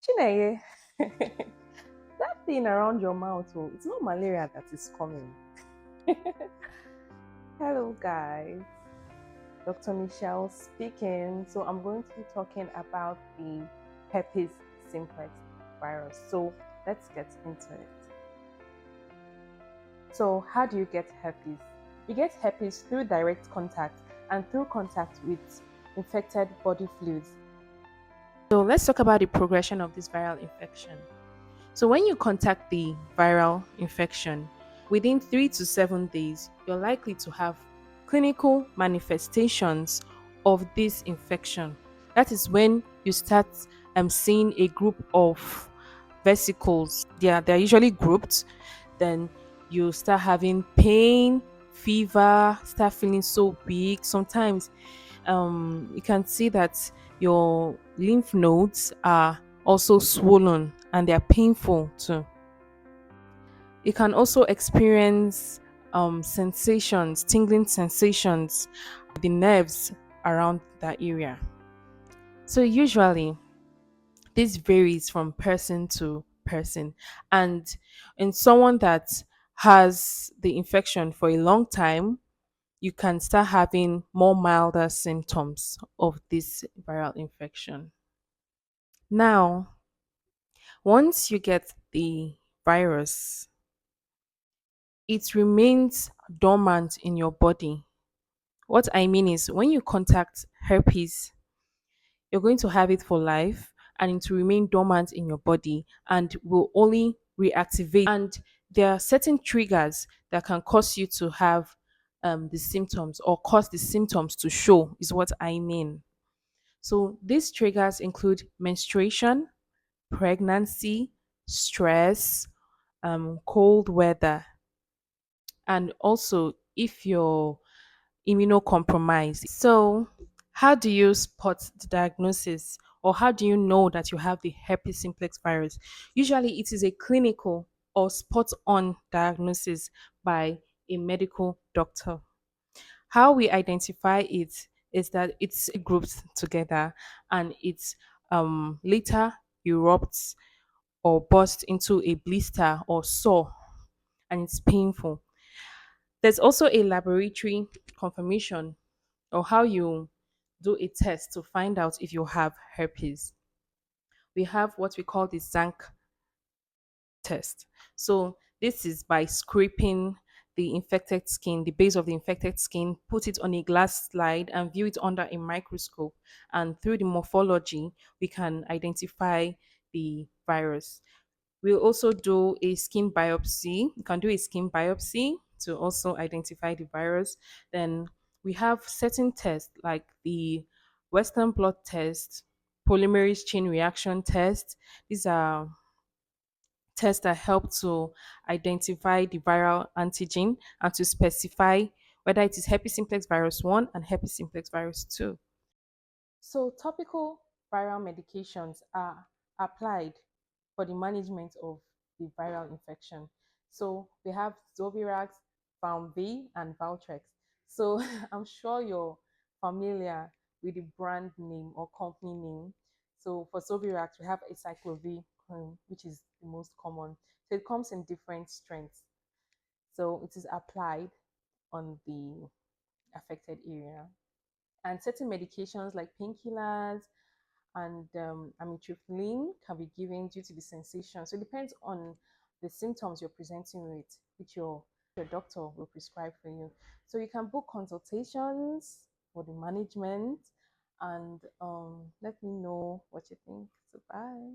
Chineye, that thing around your mouth, oh, it's not malaria that is coming. Hello, guys. Dr. Michelle speaking. So, I'm going to be talking about the herpes simplex virus. So, let's get into it. So, how do you get herpes? You get herpes through direct contact and through contact with infected body fluids. So, let's talk about the progression of this viral infection. So, when you contact the viral infection, within 3 to 7 days, you're likely to have clinical manifestations of this infection. That is when you start seeing a group of vesicles. They're usually grouped. Then you start having pain, fever, start feeling so weak. Sometimes you can see that your lymph nodes are also swollen and they are painful too. You can also experience sensations, tingling sensations, the nerves around that area. So usually this varies from person to person, and in someone that has the infection for a long time, you can start having more milder symptoms of this viral infection. Now, once you get the virus, it remains dormant in your body. What I mean is, when you contact herpes, you're going to have it for life and it will remain dormant in your body and will only reactivate. And there are certain triggers that can cause you to have the symptoms or cause the symptoms to show, is what I mean. So these triggers include menstruation, pregnancy, stress, cold weather, and also if you're immunocompromised. So, how do you spot the diagnosis, or how do you know that you have the herpes simplex virus? Usually, it is a clinical or spot on diagnosis by a medical doctor. How we identify it is that it's grouped together and it's later erupts or bursts into a blister or sore, and it's painful. There's also a laboratory confirmation, or how you do a test to find out if you have herpes. We have what we call the zinc test. So this is by scraping the infected skin, the base of the infected skin, put it on a glass slide and view it under a microscope. And through the morphology, we can identify the virus. We'll also do a skin biopsy. You can do a skin biopsy to also identify the virus. Then we have certain tests like the Western blot test, polymerase chain reaction test. These are tests that help to identify the viral antigen and to specify whether it is herpes simplex virus 1 and herpes simplex virus 2. So, topical viral medications are applied for the management of the viral infection. So, we have Zovirax, Valmv, and Valtrex. So, I'm sure you're familiar with the brand name or company name. So, for Zovirax, we have Acyclovir cream, which is the most common. So, it comes in different strengths. So, it is applied on the affected area. And certain medications like painkillers and amitriptyline can be given due to the sensation. So it depends on the symptoms you're presenting with, which your doctor will prescribe for you. So you can book consultations for the management and let me know what you think. So bye.